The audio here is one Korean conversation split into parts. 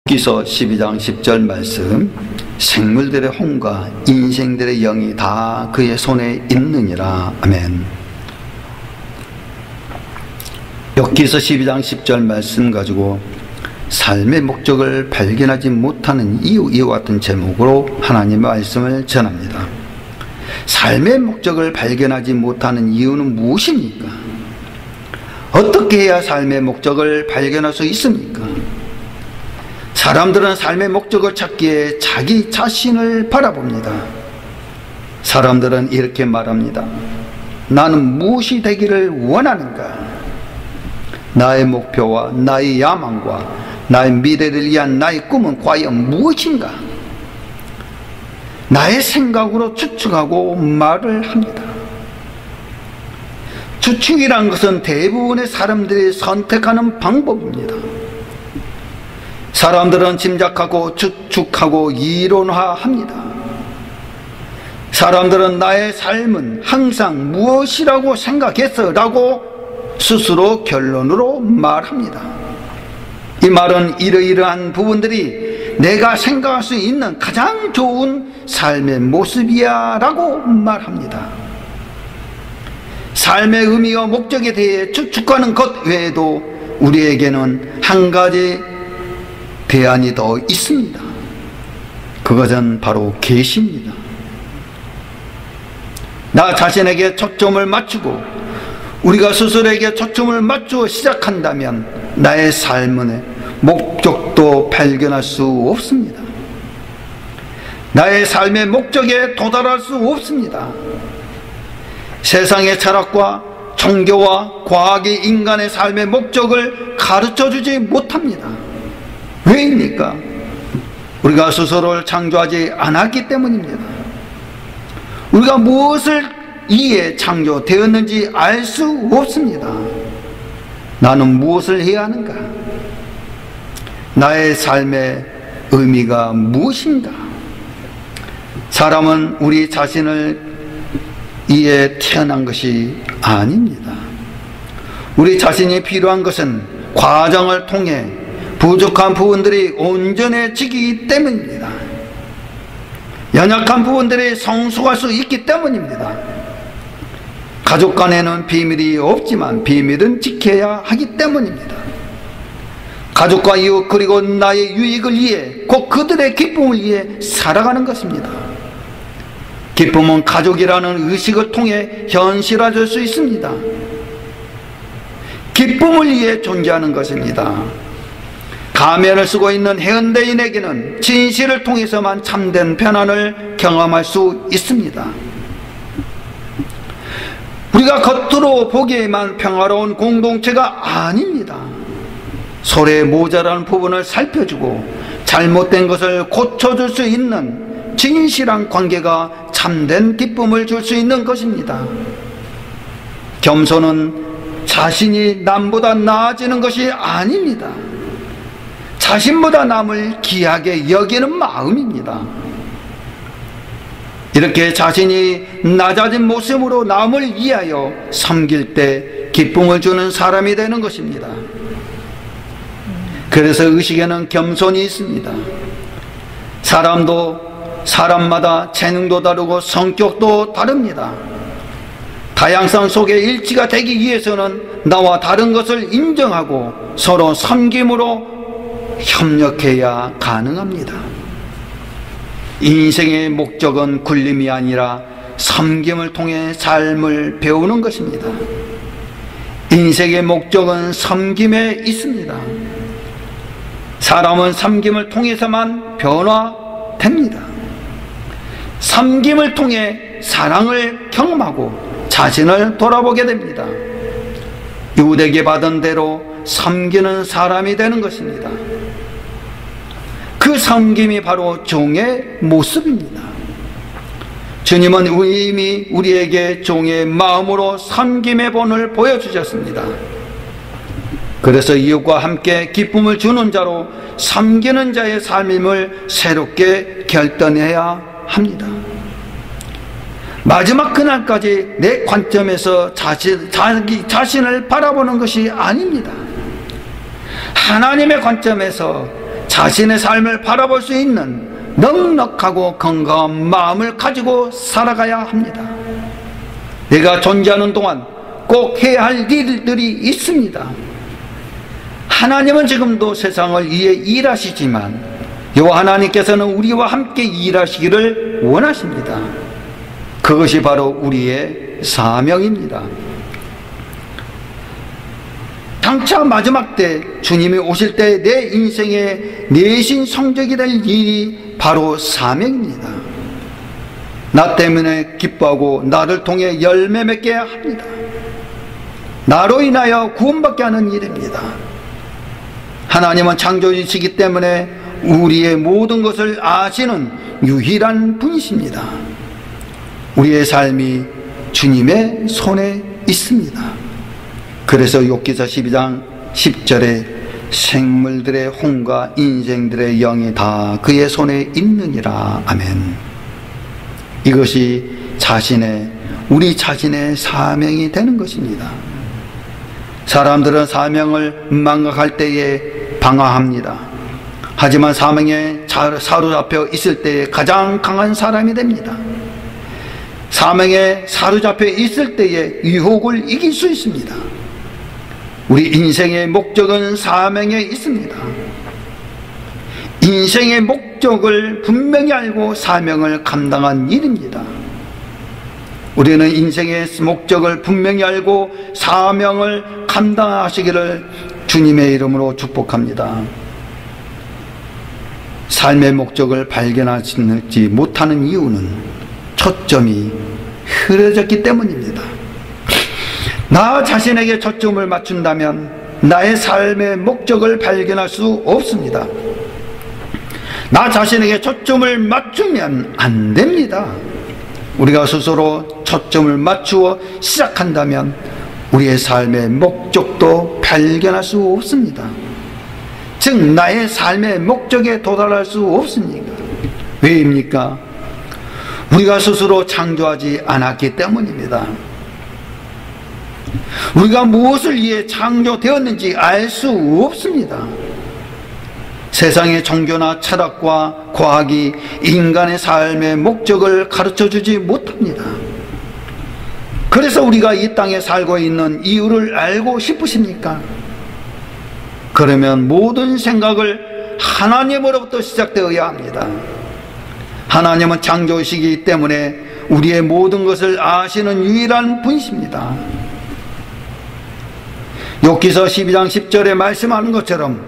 기서 12장 10절 말씀. 생물들의 혼과 인생들의 영이 다 그의 손에 있느니라. 아멘. 욥기서 12장 10절 말씀 가지고 삶의 목적을 발견하지 못하는 이유와 같은 제목으로 하나님의 말씀을 전합니다. 삶의 목적을 발견하지 못하는 이유는 무엇입니까? 어떻게 해야 삶의 목적을 발견할 수 있습니까? 사람들은 삶의 목적을 찾기에 자기 자신을 바라봅니다. 사람들은 이렇게 말합니다. 나는 무엇이 되기를 원하는가? 나의 목표와 나의 야망과 나의 미래를 위한 나의 꿈은 과연 무엇인가? 나의 생각으로 추측하고 말을 합니다. 추측이란 것은 대부분의 사람들이 선택하는 방법입니다. 사람들은 짐작하고 추측하고 이론화합니다. 사람들은 나의 삶은 항상 무엇이라고 생각했어 라고 스스로 결론으로 말합니다. 이 말은 이러이러한 부분들이 내가 생각할 수 있는 가장 좋은 삶의 모습이야 라고 말합니다. 삶의 의미와 목적에 대해 추측하는 것 외에도 우리에게는 한 가지 대안이 더 있습니다. 그것은 바로 계시입니다. 나 자신에게 초점을 맞추고 우리가 스스로에게 초점을 맞추어 시작한다면 나의 삶의 목적도 발견할 수 없습니다. 나의 삶의 목적에 도달할 수 없습니다. 세상의 철학과 종교와 과학이 인간의 삶의 목적을 가르쳐주지 못합니다. 왜입니까? 우리가 스스로를 창조하지 않았기 때문입니다. 우리가 무엇을 이에 창조되었는지 알 수 없습니다. 나는 무엇을 해야 하는가? 나의 삶의 의미가 무엇인가? 사람은 우리 자신을 이에 태어난 것이 아닙니다. 우리 자신이 필요한 것은 과정을 통해 부족한 부분들이 온전해지기 때문입니다. 연약한 부분들이 성숙할 수 있기 때문입니다. 가족 간에는 비밀이 없지만 비밀은 지켜야 하기 때문입니다. 가족과 이웃 그리고 나의 유익을 위해 곧 그들의 기쁨을 위해 살아가는 것입니다. 기쁨은 가족이라는 의식을 통해 현실화될 수 있습니다. 기쁨을 위해 존재하는 것입니다. 가면을 쓰고 있는 현대인에게는 진실을 통해서만 참된 편안을 경험할 수 있습니다. 우리가 겉으로 보기에만 평화로운 공동체가 아닙니다. 서로의 모자란 부분을 살펴주고 잘못된 것을 고쳐줄 수 있는 진실한 관계가 참된 기쁨을 줄 수 있는 것입니다. 겸손은 자신이 남보다 나아지는 것이 아닙니다. 자신보다 남을 귀하게 여기는 마음입니다. 이렇게 자신이 낮아진 모습으로 남을 위하여 섬길 때 기쁨을 주는 사람이 되는 것입니다. 그래서 의식에는 겸손이 있습니다. 사람마다 재능도 다르고 성격도 다릅니다. 다양성 속에 일치가 되기 위해서는 나와 다른 것을 인정하고 서로 섬김으로 협력해야 가능합니다. 인생의 목적은 굴림이 아니라 섬김을 통해 삶을 배우는 것입니다. 인생의 목적은 섬김에 있습니다. 사람은 섬김을 통해서만 변화됩니다. 섬김을 통해 사랑을 경험하고 자신을 돌아보게 됩니다. 유대에게 받은 대로 섬기는 사람이 되는 것입니다. 그 섬김이 바로 종의 모습입니다. 주님은 이미 우리에게 종의 마음으로 섬김의 본을 보여주셨습니다. 그래서 이웃과 함께 기쁨을 주는 자로 섬기는 자의 삶임을 새롭게 결단해야 합니다. 마지막 그날까지 내 관점에서 자기 자신을 바라보는 것이 아닙니다. 하나님의 관점에서 자신의 삶을 바라볼 수 있는 넉넉하고 건강한 마음을 가지고 살아가야 합니다. 내가 존재하는 동안 꼭 해야 할 일들이 있습니다. 하나님은 지금도 세상을 위해 일하시지만 여호와 하나님께서는 우리와 함께 일하시기를 원하십니다. 그것이 바로 우리의 사명입니다. 장차 마지막 때 주님이 오실 때 내 인생의 내신 성적이 될 일이 바로 사명입니다. 나 때문에 기뻐하고 나를 통해 열매 맺게 합니다. 나로 인하여 구원받게 하는 일입니다. 하나님은 창조주시기 때문에 우리의 모든 것을 아시는 유일한 분이십니다. 우리의 삶이 주님의 손에 있습니다. 그래서 욥기서 12장 10절에 생물들의 혼과 인생들의 영이 다 그의 손에 있느니라. 아멘. 이것이 우리 자신의 사명이 되는 것입니다. 사람들은 사명을 망각할 때에 방황합니다. 하지만 사명에 사로잡혀 있을 때에 가장 강한 사람이 됩니다. 사명에 사로잡혀 있을 때에 유혹을 이길 수 있습니다. 우리 인생의 목적은 사명에 있습니다. 인생의 목적을 분명히 알고 사명을 감당한 일입니다. 우리는 인생의 목적을 분명히 알고 사명을 감당하시기를 주님의 이름으로 축복합니다. 삶의 목적을 발견하지 못하는 이유는 초점이 흐려졌기 때문입니다. 나 자신에게 초점을 맞춘다면 나의 삶의 목적을 발견할 수 없습니다. 나 자신에게 초점을 맞추면 안 됩니다. 우리가 스스로 초점을 맞추어 시작한다면 우리의 삶의 목적도 발견할 수 없습니다. 즉 나의 삶의 목적에 도달할 수 없습니다. 왜입니까? 우리가 스스로 창조하지 않았기 때문입니다. 우리가 무엇을 위해 창조되었는지 알 수 없습니다. 세상의 종교나 철학과 과학이 인간의 삶의 목적을 가르쳐주지 못합니다. 그래서 우리가 이 땅에 살고 있는 이유를 알고 싶으십니까? 그러면 모든 생각을 하나님으로부터 시작되어야 합니다. 하나님은 창조시기 때문에 우리의 모든 것을 아시는 유일한 분이십니다. 욥기서 12장 10절에 말씀하는 것처럼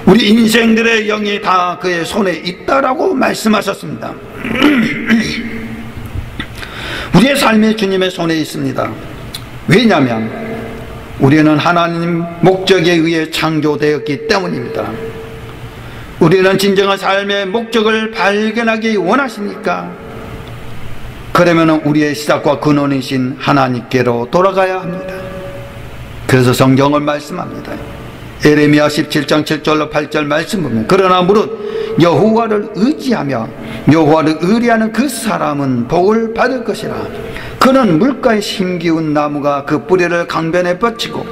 우리 인생들의 영이 다 그의 손에 있다라고 말씀하셨습니다. 우리의 삶이 주님의 손에 있습니다. 왜냐하면 우리는 하나님 목적에 의해 창조되었기 때문입니다. 우리는 진정한 삶의 목적을 발견하기 원하십니까? 그러면 우리의 시작과 근원이신 하나님께로 돌아가야 합니다. 그래서 성경을 말씀합니다. 에레미야 17장 7절로 8절 말씀 보면 그러나 무릇 여호와를 의지하며 여호와를 의뢰하는 그 사람은 복을 받을 것이라. 그는 물가에 힘기운 나무가 그 뿌리를 강변에 뻗치고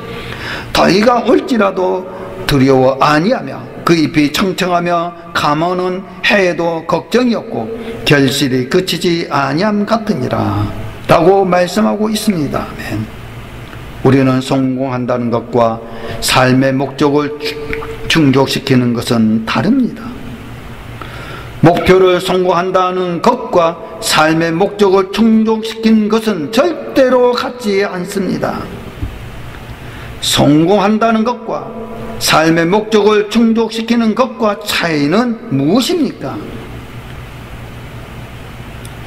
더위가 올지라도 두려워 아니하며 그 잎이 청청하며 감오는 해에도 걱정이 없고 결실이 그치지 아니함 같으니라 라고 말씀하고 있습니다. 아멘. 우리는 성공한다는 것과 삶의 목적을 충족시키는 것은 다릅니다. 목표를 성공한다는 것과 삶의 목적을 충족시키는 것은 절대로 같지 않습니다. 성공한다는 것과 삶의 목적을 충족시키는 것과 차이는 무엇입니까?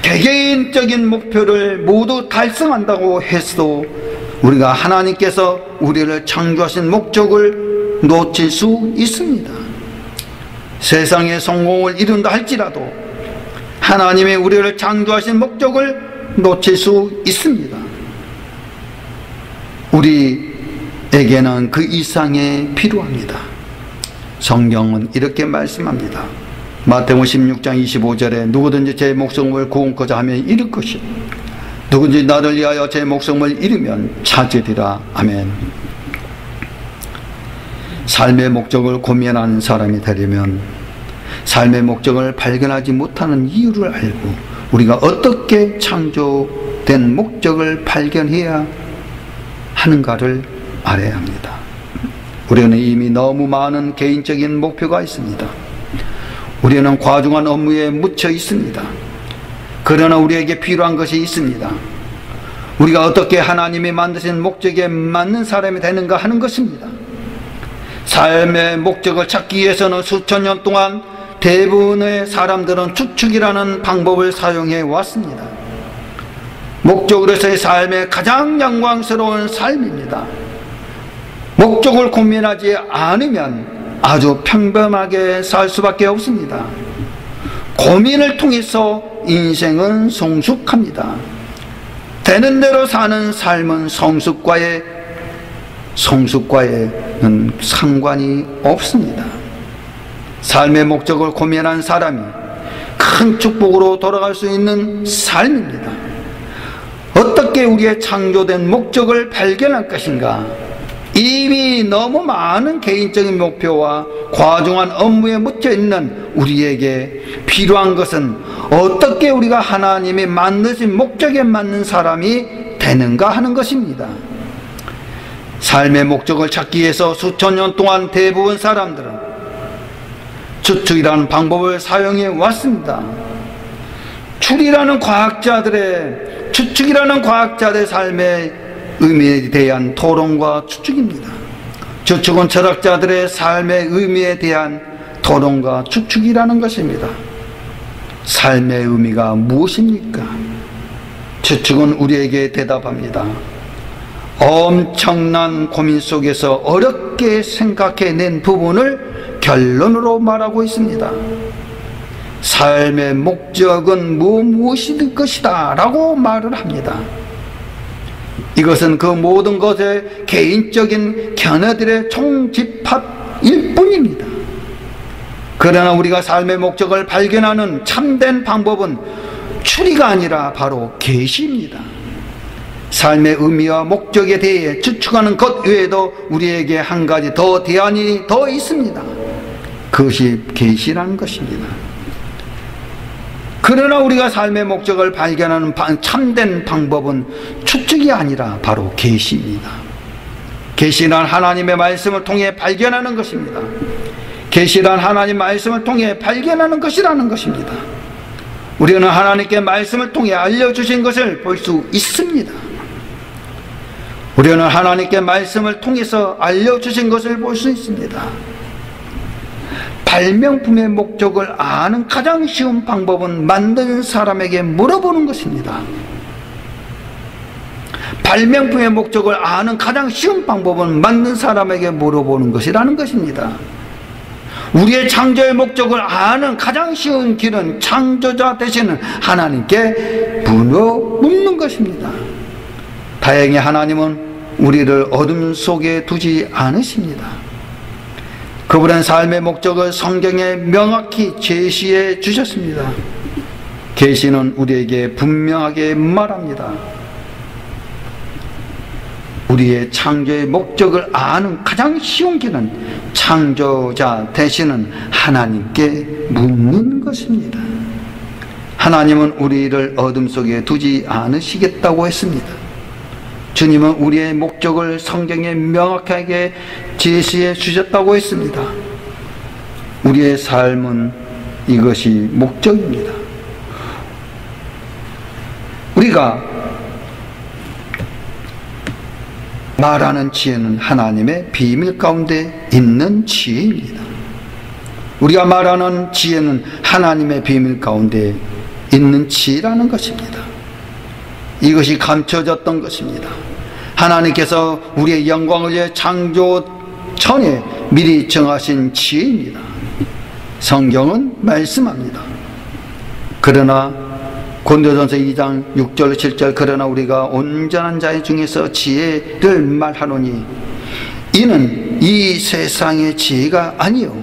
개개인적인 목표를 모두 달성한다고 해도 우리가 하나님께서 우리를 창조하신 목적을 놓칠 수 있습니다. 세상의 성공을 이룬다 할지라도 하나님의 우리를 창조하신 목적을 놓칠 수 있습니다. 우리에게는 그 이상이 필요합니다. 성경은 이렇게 말씀합니다. 마태복음 16장 25절에 누구든지 제 목숨을 구원코자 하면 잃을 것이요 누구든지 나를 위하여 제 목숨을 잃으면 찾으리라. 아멘. 삶의 목적을 고민하는 사람이 되려면 삶의 목적을 발견하지 못하는 이유를 알고 우리가 어떻게 창조된 목적을 발견해야 하는가를 알아야 합니다. 우리는 이미 너무 많은 개인적인 목표가 있습니다. 우리는 과중한 업무에 묻혀 있습니다. 그러나 우리에게 필요한 것이 있습니다. 우리가 어떻게 하나님이 만드신 목적에 맞는 사람이 되는가 하는 것입니다. 삶의 목적을 찾기 위해서는 수천 년 동안 대부분의 사람들은 추측이라는 방법을 사용해 왔습니다. 목적으로서의 삶의 가장 영광스러운 삶입니다. 목적을 고민하지 않으면 아주 평범하게 살 수밖에 없습니다. 고민을 통해서 인생은 성숙합니다. 되는 대로 사는 삶은 성숙과에는 상관이 없습니다. 삶의 목적을 고민한 사람이 큰 축복으로 돌아갈 수 있는 삶입니다. 어떻게 우리의 창조된 목적을 발견할 것인가? 이미 너무 많은 개인적인 목표와 과중한 업무에 묻혀 있는 우리에게 필요한 것은 어떻게 우리가 하나님이 만드신 목적에 맞는 사람이 되는가 하는 것입니다. 삶의 목적을 찾기 위해서 수천 년 동안 대부분 사람들은 추측이라는 방법을 사용해 왔습니다. 추측이라는 과학자들의 삶의 의미에 대한 토론과 추측입니다. 추측은 철학자들의 삶의 의미에 대한 토론과 추측이라는 것입니다. 삶의 의미가 무엇입니까? 추측은 우리에게 대답합니다. 엄청난 고민 속에서 어렵게 생각해낸 부분을 결론으로 말하고 있습니다. 삶의 목적은 무엇일 것이다 라고 말을 합니다. 이것은 그 모든 것의 개인적인 견해들의 총집합일 뿐입니다. 그러나 우리가 삶의 목적을 발견하는 참된 방법은 추리가 아니라 바로 계시입니다. 삶의 의미와 목적에 대해 추측하는 것 외에도 우리에게 한 가지 대안이 더 있습니다. 그것이 계시라는 것입니다. 그러나 우리가 삶의 목적을 발견하는 참된 방법은 추측이 아니라 바로 계시입니다. 계시란 하나님의 말씀을 통해 발견하는 것입니다. 계시란 하나님 말씀을 통해 발견하는 것이라는 것입니다. 우리는 하나님께 말씀을 통해 알려주신 것을 볼 수 있습니다. 우리는 하나님께 말씀을 통해서 알려주신 것을 볼 수 있습니다. 발명품의 목적을 아는 가장 쉬운 방법은 만든 사람에게 물어보는 것입니다. 발명품의 목적을 아는 가장 쉬운 방법은 만든 사람에게 물어보는 것이라는 것입니다. 우리의 창조의 목적을 아는 가장 쉬운 길은 창조자 되시는 하나님께 묻는 것입니다. 다행히 하나님은 우리를 어둠 속에 두지 않으십니다. 그분은 삶의 목적을 성경에 명확히 제시해 주셨습니다. 계시는 우리에게 분명하게 말합니다. 우리의 창조의 목적을 아는 가장 쉬운 길은 창조자 되시는 하나님께 묻는 것입니다. 하나님은 우리를 어둠 속에 두지 않으시겠다고 했습니다. 주님은 우리의 목적을 성경에 명확하게 제시해 주셨다고 했습니다. 우리의 삶은 이것이 목적입니다. 우리가 말하는 지혜는 하나님의 비밀 가운데 있는 지혜입니다. 우리가 말하는 지혜는 하나님의 비밀 가운데 있는 지혜라는 것입니다. 이것이 감춰졌던 것입니다. 하나님께서 우리의 영광을 위해 창조 전에 미리 정하신 지혜입니다. 성경은 말씀합니다. 그러나 고린도전서 2장 6절 7절 그러나 우리가 온전한 자의 중에서 지혜를 말하노니 이는 이 세상의 지혜가 아니요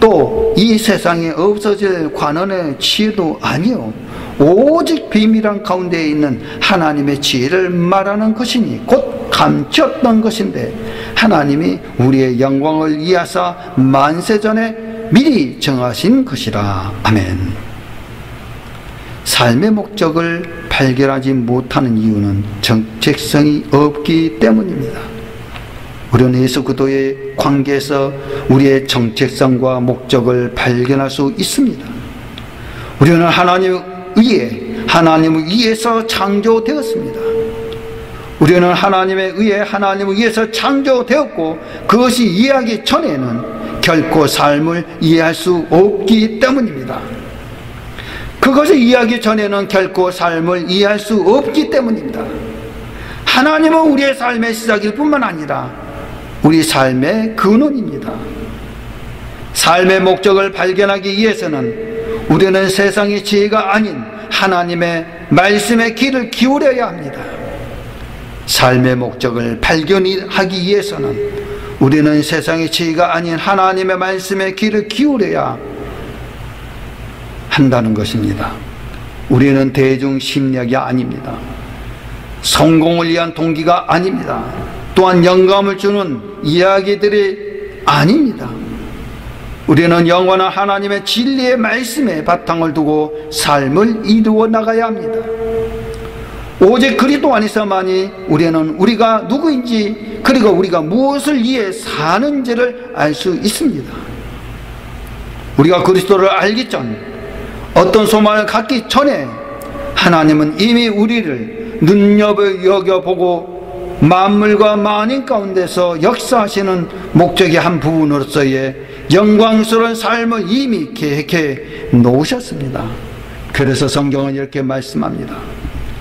또 이 세상에 없어질 관원의 지혜도 아니요 오직 비밀한 가운데 있는 하나님의 지혜를 말하는 것이니 곧 감췄던 것인데 하나님이 우리의 영광을 위하사 만세전에 미리 정하신 것이라. 아멘. 삶의 목적을 발견하지 못하는 이유는 정체성이 없기 때문입니다. 우리는 예수 그리스도의 관계에서 우리의 정체성과 목적을 발견할 수 있습니다. 우리는 하나님을 위해서 창조되었습니다. 우리는 하나님에 의해 하나님을 위해서 창조되었고, 그것이 이해하기 전에는 결코 삶을 이해할 수 없기 때문입니다. 그것을 이해하기 전에는 결코 삶을 이해할 수 없기 때문입니다. 하나님은 우리의 삶의 시작일 뿐만 아니라 우리 삶의 근원입니다. 삶의 목적을 발견하기 위해서는 우리는 세상의 지혜가 아닌 하나님의 말씀에 귀를 기울여야 합니다. 삶의 목적을 발견하기 위해서는 우리는 세상의 지혜가 아닌 하나님의 말씀에 귀를 기울여야 한다는 것입니다. 우리는 대중 심리학이 아닙니다. 성공을 위한 동기가 아닙니다. 또한 영감을 주는 이야기들이 아닙니다. 우리는 영원한 하나님의 진리의 말씀에 바탕을 두고 삶을 이루어 나가야 합니다. 오직 그리스도 안에서만이 우리는 우리가 누구인지, 그리고 우리가 무엇을 위해 사는지를 알 수 있습니다. 우리가 그리스도를 알기 전, 어떤 소망을 갖기 전에 하나님은 이미 우리를 눈여겨보고 만물과 만인 가운데서 역사하시는 목적의 한 부분으로서의 영광스러운 삶을 이미 계획해 놓으셨습니다. 그래서 성경은 이렇게 말씀합니다.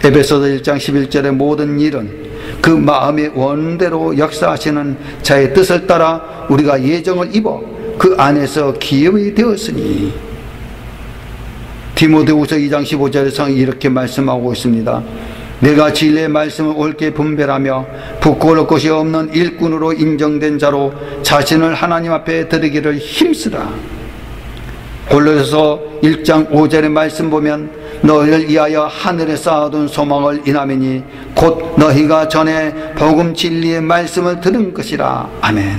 에베소서 1장 11절의 모든 일은 그 마음의 원대로 역사하시는 자의 뜻을 따라 우리가 예정을 입어 그 안에서 기업이 되었으니. 디모데후서 2장 15절에서 이렇게 말씀하고 있습니다. 내가 진리의 말씀을 옳게 분별하며 부끄러울 것이 없는 일꾼으로 인정된 자로 자신을 하나님 앞에 드리기를 힘쓰라. 골로새서 1장 5절의 말씀 보면 너희를 위하여 하늘에 쌓아둔 소망을 인함이니 곧 너희가 전에 복음 진리의 말씀을 들은 것이라. 아멘.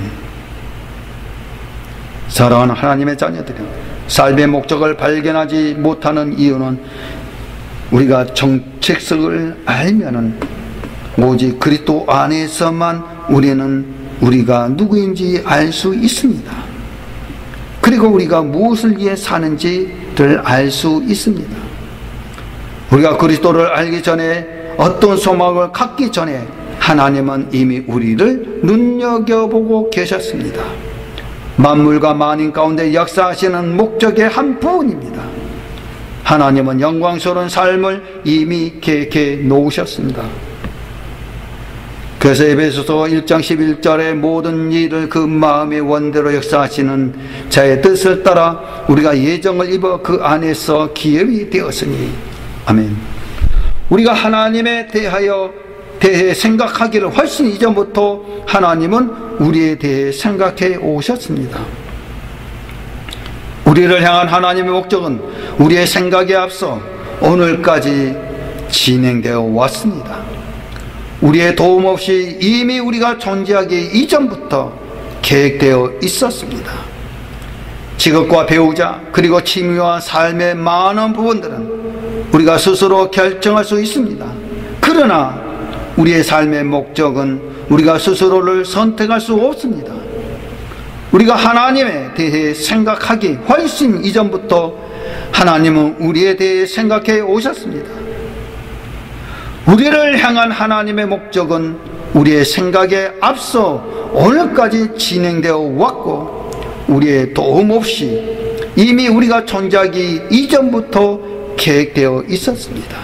사랑하는 하나님의 자녀들이여, 삶의 목적을 발견하지 못하는 이유는 우리가 정체성을 알면은 오직 그리스도 안에서만 우리는 우리가 누구인지 알 수 있습니다. 그리고 우리가 무엇을 위해 사는지를 알 수 있습니다. 우리가 그리스도를 알기 전에, 어떤 소망을 갖기 전에 하나님은 이미 우리를 눈여겨보고 계셨습니다. 만물과 만인 가운데 역사하시는 목적의 한 부분입니다. 하나님은 영광스러운 삶을 이미 계획해 놓으셨습니다. 그래서 에베소서 1장 11절의 모든 일을 그 마음의 원대로 역사하시는 자의 뜻을 따라 우리가 예정을 입어 그 안에서 기업이 되었으니. 아멘. 우리가 하나님에 대해 생각하기를 훨씬 이전부터 하나님은 우리에 대해 생각해 오셨습니다. 우리를 향한 하나님의 목적은 우리의 생각에 앞서 오늘까지 진행되어 왔습니다. 우리의 도움 없이 이미 우리가 존재하기 이전부터 계획되어 있었습니다. 직업과 배우자, 그리고 취미와 삶의 많은 부분들은 우리가 스스로 결정할 수 있습니다. 그러나 우리의 삶의 목적은 우리가 스스로를 선택할 수 없습니다. 우리가 하나님에 대해 생각하기 훨씬 이전부터 하나님은 우리에 대해 생각해 오셨습니다. 우리를 향한 하나님의 목적은 우리의 생각에 앞서 오늘까지 진행되어 왔고, 우리의 도움 없이 이미 우리가 존재하기 이전부터 계획되어 있었습니다.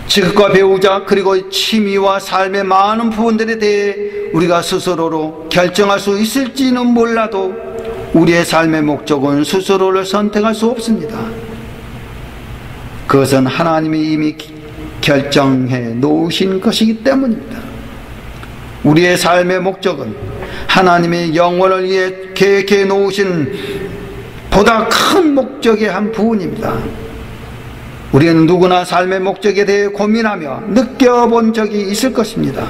직업과 배우자, 그리고 취미와 삶의 많은 부분들에 대해 우리가 스스로로 결정할 수 있을지는 몰라도 우리의 삶의 목적은 스스로를 선택할 수 없습니다. 그것은 하나님이 이미 결정해 놓으신 것이기 때문입니다. 우리의 삶의 목적은 하나님의 영원을 위해 계획해 놓으신 보다 큰 목적의 한 부분입니다. 우리는 누구나 삶의 목적에 대해 고민하며 느껴본 적이 있을 것입니다.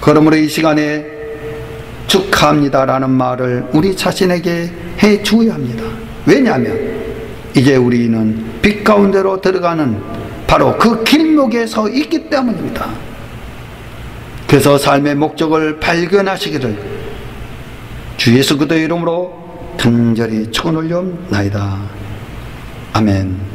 그러므로 이 시간에 축하합니다라는 말을 우리 자신에게 해 주어야 합니다. 왜냐하면 이제 우리는 빛 가운데로 들어가는 바로 그 길목에 서 있기 때문입니다. 그래서 삶의 목적을 발견하시기를 주 예수 그리스도의 이름으로 간절히 축원올려옵나이다. 아멘.